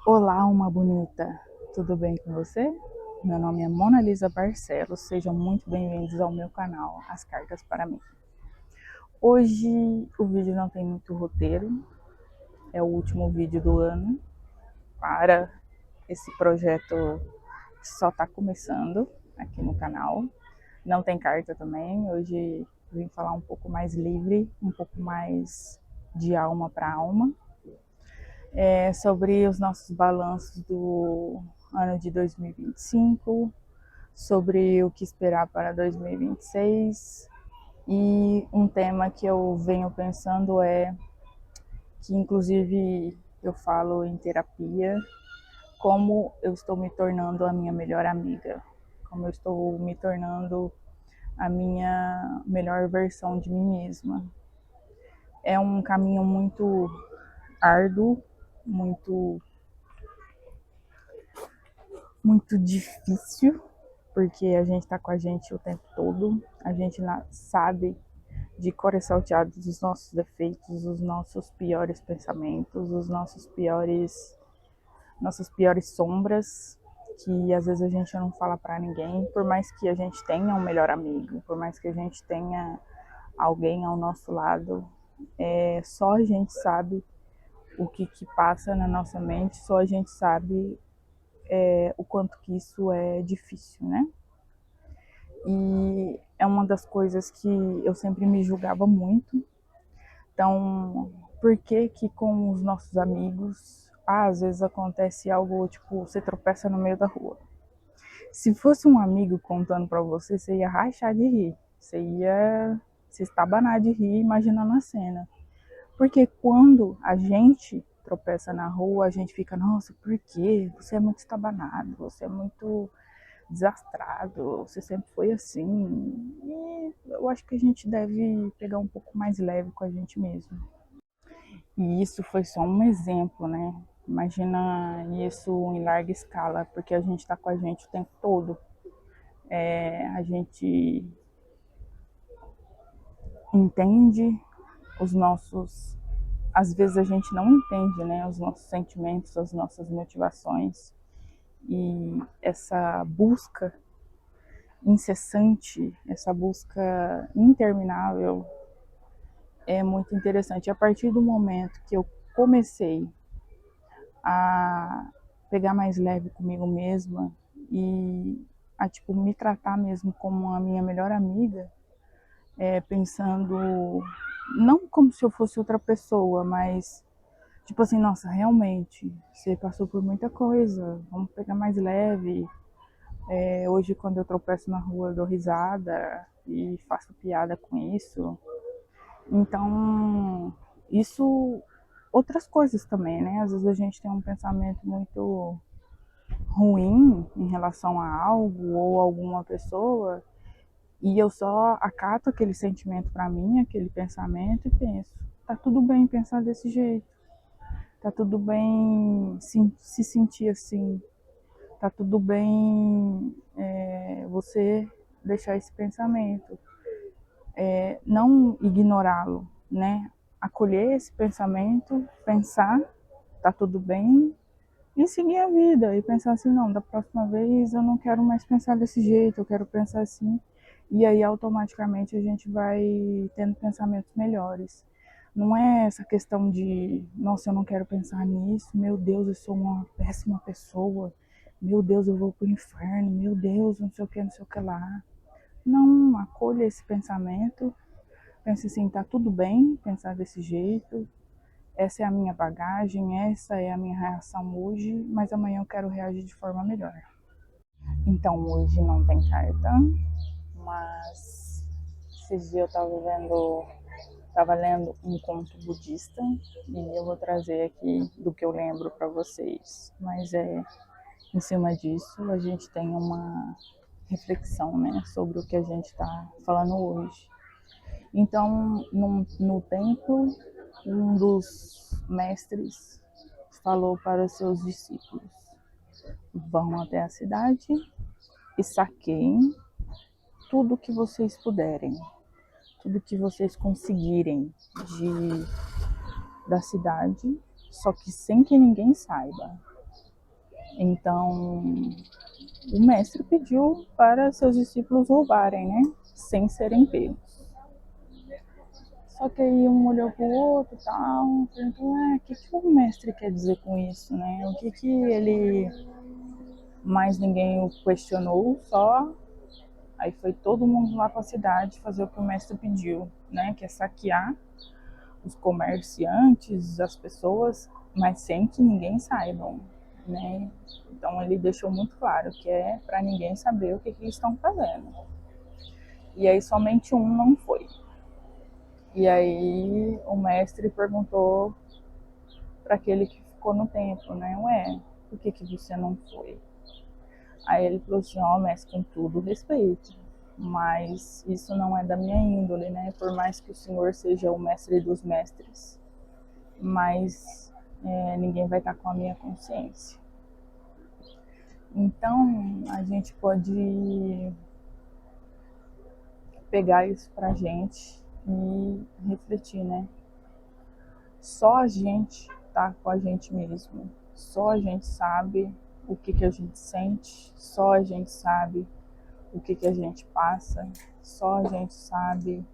Olá, uma bonita, tudo bem com você? Meu nome é Mona Lisa Barcelos, sejam muito bem-vindos ao meu canal As Cartas para mim. Hoje o vídeo não tem muito roteiro, é o último vídeo do ano para esse projeto que só está começando aqui no canal. Não tem carta também, hoje vim falar um pouco mais livre, um pouco mais de alma para alma. Sobre os nossos balanços do ano de 2025, sobre o que esperar para 2026. E um tema que eu venho pensando que inclusive eu falo em terapia, como eu estou me tornando a minha melhor amiga, como eu estou me tornando a minha melhor versão de mim mesma. É um caminho muito árduo, muito muito difícil, porque a gente está com a gente o tempo todo, a gente sabe de cor e salteado os nossos defeitos, os nossos piores pensamentos, nossas piores sombras, que às vezes a gente não fala para ninguém, por mais que a gente tenha um melhor amigo, por mais que a gente tenha alguém ao nosso lado, só a gente sabe o que passa na nossa mente, só a gente sabe o quanto que isso é difícil, né? E é uma das coisas que eu sempre me julgava muito. Então, por que que com os nossos amigos, às vezes acontece algo, tipo, você tropeça no meio da rua. Se fosse um amigo contando pra você, você ia rachar de rir. Você ia se estabanar de rir imaginando a cena. Porque quando a gente tropeça na rua, a gente fica, nossa, por quê? Você é muito estabanado, você é muito desastrado, você sempre foi assim. E eu acho que a gente deve pegar um pouco mais leve com a gente mesmo. E isso foi só um exemplo, né? Imagina isso em larga escala, porque a gente está com a gente o tempo todo. A gente entende os nossos. Às vezes a gente não entende, né? Os nossos sentimentos, as nossas motivações. E essa busca incessante, essa busca interminável é muito interessante. A partir do momento que eu comecei a pegar mais leve comigo mesma e a tipo me tratar mesmo como a minha melhor amiga, pensando não como se eu fosse outra pessoa, mas tipo assim, nossa, realmente você passou por muita coisa, vamos pegar mais leve. Hoje quando eu tropeço na rua eu dou risada e faço piada com isso. Então, isso, outras coisas também, né? Às vezes a gente tem um pensamento muito ruim em relação a algo ou alguma pessoa e eu só acato aquele sentimento para mim, aquele pensamento e penso, tá tudo bem pensar desse jeito, tá tudo bem se sentir assim, tá tudo bem você deixar esse pensamento, não ignorá-lo, né? Acolher esse pensamento, pensar, tá tudo bem, e seguir a vida e pensar assim, não, da próxima vez eu não quero mais pensar desse jeito, eu quero pensar assim. E aí automaticamente a gente vai tendo pensamentos melhores. Não é essa questão de, nossa, eu não quero pensar nisso, meu Deus, eu sou uma péssima pessoa, meu Deus, eu vou pro inferno, meu Deus, não sei o que, não sei o que lá. Não, acolha esse pensamento, pense assim, tá tudo bem pensar desse jeito, essa é a minha bagagem, essa é a minha reação hoje, mas amanhã eu quero reagir de forma melhor. Então hoje não tem carta, mas esses dias eu estava lendo um conto budista e eu vou trazer aqui do que eu lembro para vocês. Mas em cima disso a gente tem uma reflexão, né, sobre o que a gente está falando hoje. Então, no templo, um dos mestres falou para os seus discípulos: vão até a cidade e saqueiem tudo que vocês puderem, tudo que vocês conseguirem da cidade, só que sem que ninguém saiba. Então, o mestre pediu para seus discípulos roubarem, né? Sem serem pegos. Só que aí um olhou pro outro e tal, perguntou, o que o mestre quer dizer com isso, né? O que ele... Mais ninguém o questionou, só... Aí foi todo mundo lá para a cidade fazer o que o mestre pediu, né? Que é saquear os comerciantes, as pessoas, mas sem que ninguém saiba, né? Então ele deixou muito claro que é para ninguém saber o que eles estão fazendo. E aí somente um não foi. E aí o mestre perguntou para aquele que ficou no templo, né? Ué, por que você não foi? Aí ele falou assim, mestre, com todo respeito, mas isso não é da minha índole, né? Por mais que o senhor seja o mestre dos mestres, mas ninguém vai estar com a minha consciência. Então a gente pode pegar isso pra gente e refletir, né? Só a gente tá com a gente mesmo. Só a gente sabe o que a gente sente, só a gente sabe o que a gente passa, só a gente sabe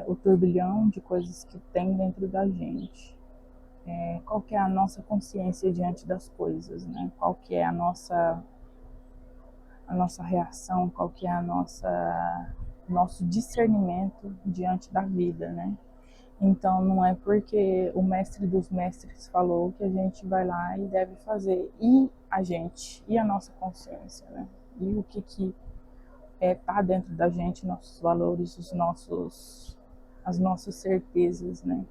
o turbilhão de coisas que tem dentro da gente. Qual que é a nossa consciência diante das coisas, né? Qual que é a nossa reação, qual que é a nosso discernimento diante da vida, né? Então não é porque o mestre dos mestres falou que a gente vai lá e deve fazer. E a gente, e a nossa consciência, né? E o que tá dentro da gente, nossos valores, as nossas certezas, né?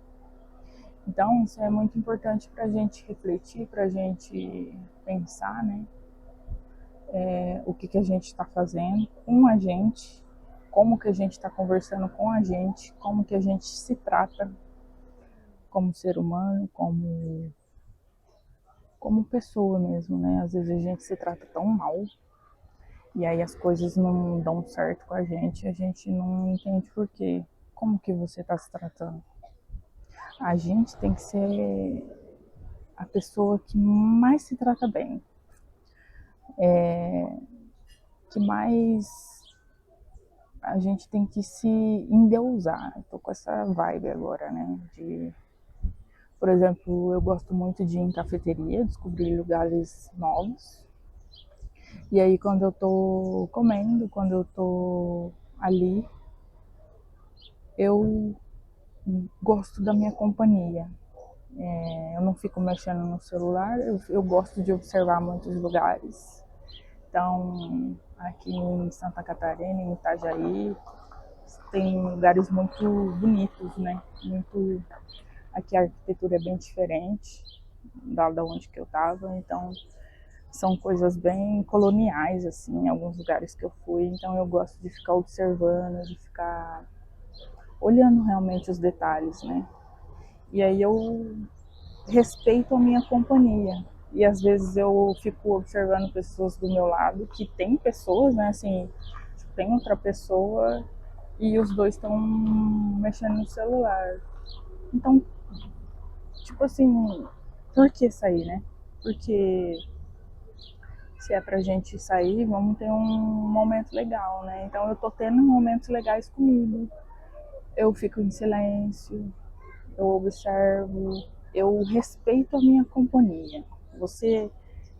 Então isso é muito importante para a gente refletir, para a gente pensar, né? O que a gente está fazendo com a gente, como que a gente está conversando com a gente, como que a gente se trata como ser humano, como pessoa mesmo, né? Às vezes a gente se trata tão mal e aí as coisas não dão certo com a gente não entende por quê. Como que você está se tratando? A gente tem que ser a pessoa que mais se trata bem, que mais a gente tem que se endeusar. Eu tô com essa vibe agora, né? Por exemplo, eu gosto muito de ir em cafeteria, descobrir lugares novos. E aí quando eu tô comendo, quando eu tô ali, eu gosto da minha companhia. Eu não fico mexendo no celular, eu gosto de observar muitos lugares. Então, aqui em Santa Catarina, em Itajaí, tem lugares muito bonitos, né? Muito... Aqui a arquitetura é bem diferente da onde que eu estava, então são coisas bem coloniais, assim, em alguns lugares que eu fui. Então eu gosto de ficar observando, de ficar olhando realmente os detalhes, né? E aí eu respeito a minha companhia. E às vezes eu fico observando pessoas do meu lado, que tem pessoas, né, assim, tem outra pessoa e os dois estão mexendo no celular. Então, tipo assim, por que sair, né? Porque se é pra gente sair, vamos ter um momento legal, né? Então eu tô tendo momentos legais comigo. Eu fico em silêncio, eu observo, eu respeito a minha companhia. Você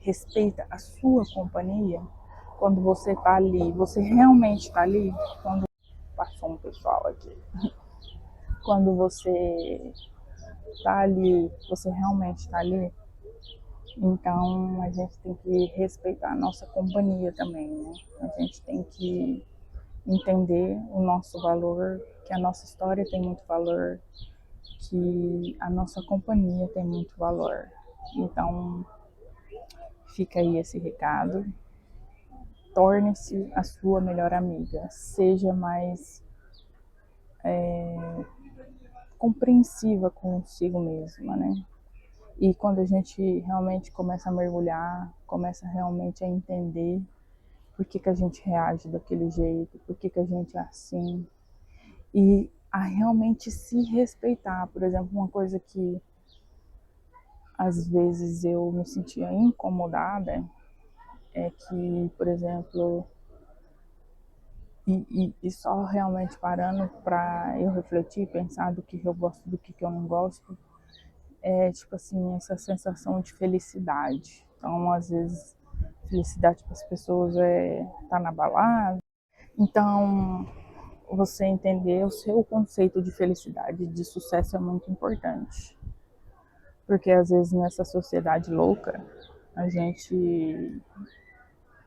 respeita a sua companhia? Quando você tá ali, você realmente tá ali? Quando passou um pessoal aqui. Quando você tá ali, você realmente tá ali? Então a gente tem que respeitar a nossa companhia também, né? A gente tem que entender o nosso valor, que a nossa história tem muito valor, que a nossa companhia tem muito valor. Então fica aí esse recado. Torne-se a sua melhor amiga. Seja mais compreensiva consigo mesma, né? E quando a gente realmente começa a mergulhar, começa realmente a entender por que a gente reage daquele jeito, por que a gente é assim, e a realmente se respeitar. Por exemplo, uma coisa que às vezes eu me sentia incomodada é que, por exemplo, e só realmente parando para eu refletir, pensar do que eu gosto, do que eu não gosto, é tipo assim, essa sensação de felicidade. Então, às vezes, felicidade para as pessoas é estar na balada. Então, você entender o seu conceito de felicidade, de sucesso é muito importante. Porque às vezes nessa sociedade louca, a gente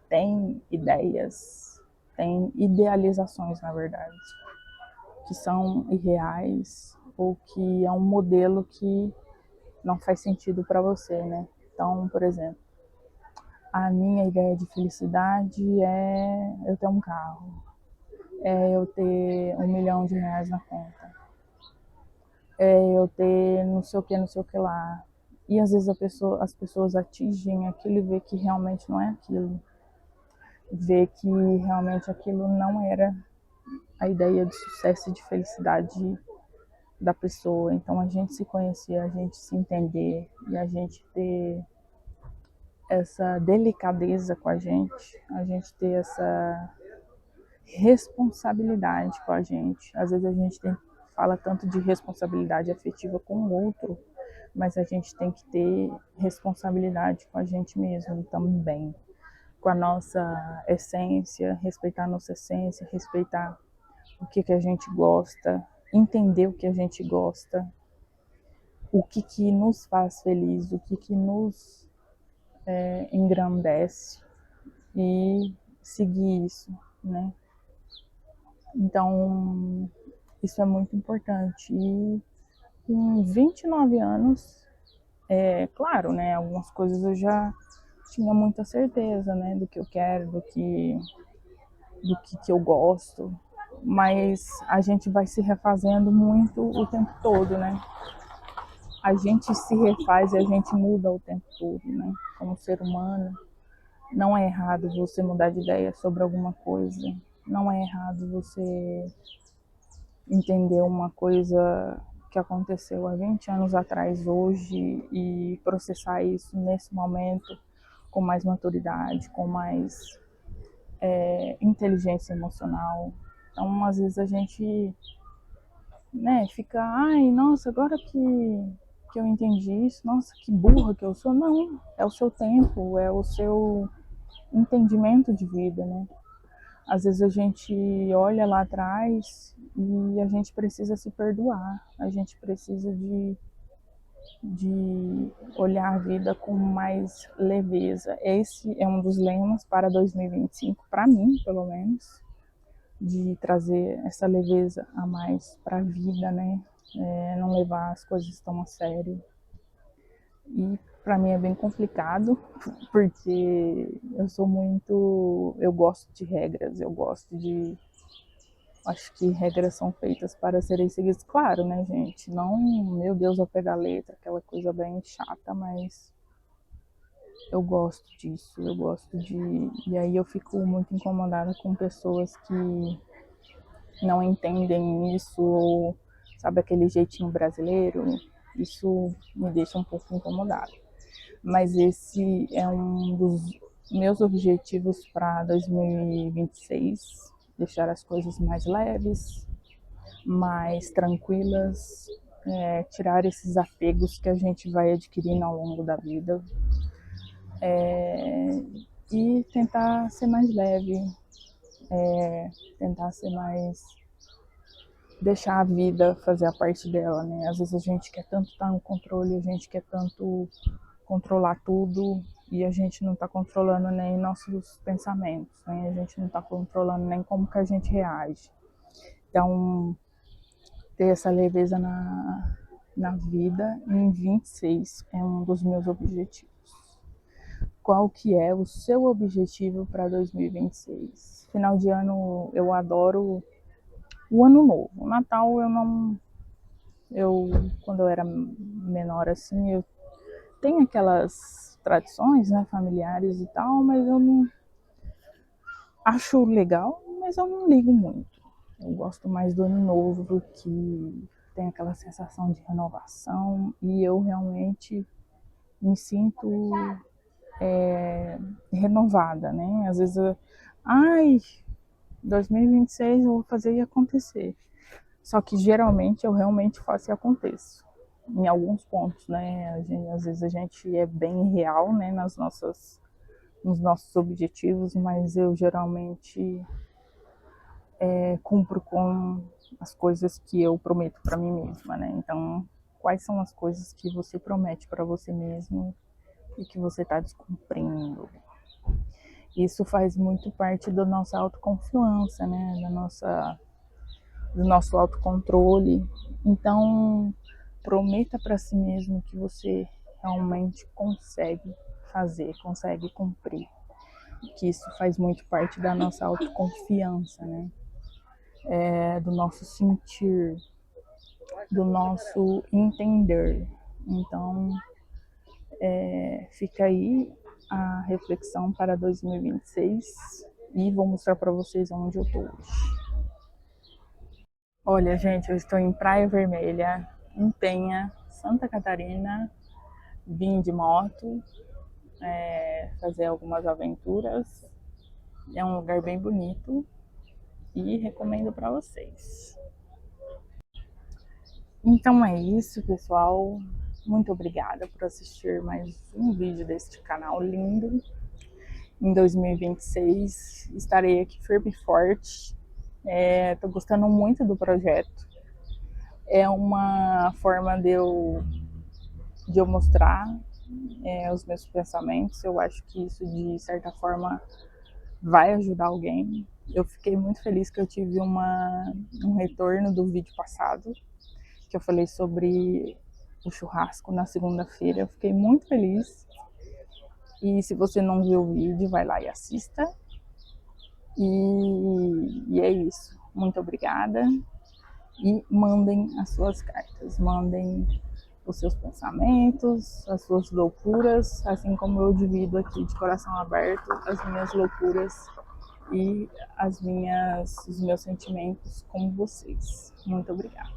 tem ideias, tem idealizações, na verdade, que são irreais ou que é um modelo que não faz sentido para você, né? Então, por exemplo, a minha ideia de felicidade é eu ter um carro, é eu ter R$ 1 milhão na conta, é eu ter não sei o que lá. E às vezes as pessoas atingem aquilo e vê que realmente não é aquilo. Vê que realmente aquilo não era a ideia de sucesso e de felicidade da pessoa. Então a gente se conhecer, a gente se entender e a gente ter essa delicadeza com a gente ter essa responsabilidade com a gente. Às vezes a gente fala tanto de responsabilidade afetiva com o outro, mas a gente tem que ter responsabilidade com a gente mesmo também, com a nossa essência, respeitar a nossa essência, respeitar o que a gente gosta, entender o que a gente gosta, o que nos faz feliz, o que nos engrandece e seguir isso, né? Então, isso é muito importante. E com 29 anos, é claro, né, algumas coisas eu já tinha muita certeza, né, do que eu quero, do que eu gosto, mas a gente vai se refazendo muito o tempo todo, né? A gente se refaz e a gente muda o tempo todo, né? Como ser humano, não é errado você mudar de ideia sobre alguma coisa, não é errado você entender uma coisa que aconteceu há 20 anos atrás hoje e processar isso nesse momento com mais maturidade, com mais inteligência emocional. Então, às vezes a gente, né, fica, ai, nossa, agora que eu entendi isso, nossa, que burra que eu sou. Não, é o seu tempo, é o seu entendimento de vida, né? Às vezes a gente olha lá atrás e a gente precisa se perdoar, a gente precisa de olhar a vida com mais leveza. Esse é um dos lemas para 2025, para mim, pelo menos, de trazer essa leveza a mais para a vida, né? Não levar as coisas tão a sério. E para mim é bem complicado, porque eu sou muito. Eu gosto de regras, eu gosto de. Acho que regras são feitas para serem seguidas, claro, né, gente? Não, meu Deus, ao pé da letra, aquela coisa bem chata, mas eu gosto disso, eu gosto de. E aí eu fico muito incomodada com pessoas que não entendem isso, ou sabe aquele jeitinho brasileiro, isso me deixa um pouco incomodada. Mas esse é um dos meus objetivos para 2026, deixar as coisas mais leves, mais tranquilas, tirar esses apegos que a gente vai adquirindo ao longo da vida e tentar ser mais leve, tentar ser mais deixar a vida fazer a parte dela, né? Às vezes a gente quer tanto estar no controle, a gente quer tanto controlar tudo e a gente não está controlando nem nossos pensamentos, né? A gente não está controlando nem como que a gente reage. Então, ter essa leveza na vida em 26 é um dos meus objetivos. Qual que é o seu objetivo para 2026? Final de ano eu adoro o ano novo. O Natal eu não. Eu, quando eu era menor assim, eu tenho aquelas tradições, né, familiares e tal, mas eu não acho legal, mas eu não ligo muito. Eu gosto mais do ano novo, que tem aquela sensação de renovação, e eu realmente me sinto renovada, né? Às vezes, ai, 2026 eu vou fazer e acontecer. Só que geralmente eu realmente faço e aconteço. Em alguns pontos, né? Às vezes a gente é bem real, né? Nos nossos objetivos, mas eu geralmente cumpro com as coisas que eu prometo para mim mesma, né? Então, quais são as coisas que você promete para você mesmo e que você está descumprindo? Isso faz muito parte da nossa autoconfiança, né? Do nosso autocontrole. Então, prometa para si mesmo que você realmente consegue fazer, consegue cumprir. Que isso faz muito parte da nossa autoconfiança, né? Do nosso sentir, do nosso entender. Então, fica aí a reflexão para 2026 e vou mostrar para vocês onde eu estou hoje. Olha, gente, eu estou em Praia Vermelha, em Penha, Santa Catarina. Vim de moto, fazer algumas aventuras. É um lugar bem bonito e recomendo para vocês. Então é isso, pessoal. Muito obrigada por assistir mais um vídeo deste canal lindo. Em 2026 estarei aqui firme e forte. Estou gostando muito do projeto. É uma forma de eu mostrar os meus pensamentos. Eu acho que isso, de certa forma, vai ajudar alguém. Eu fiquei muito feliz que eu tive um retorno do vídeo passado, que eu falei sobre o churrasco na segunda-feira. Eu fiquei muito feliz. E se você não viu o vídeo, vai lá e assista. E é isso. Muito obrigada. E mandem as suas cartas, mandem os seus pensamentos, as suas loucuras, assim como eu divido aqui de coração aberto as minhas loucuras e os meus sentimentos com vocês. Muito obrigada.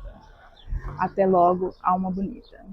Até logo, alma bonita.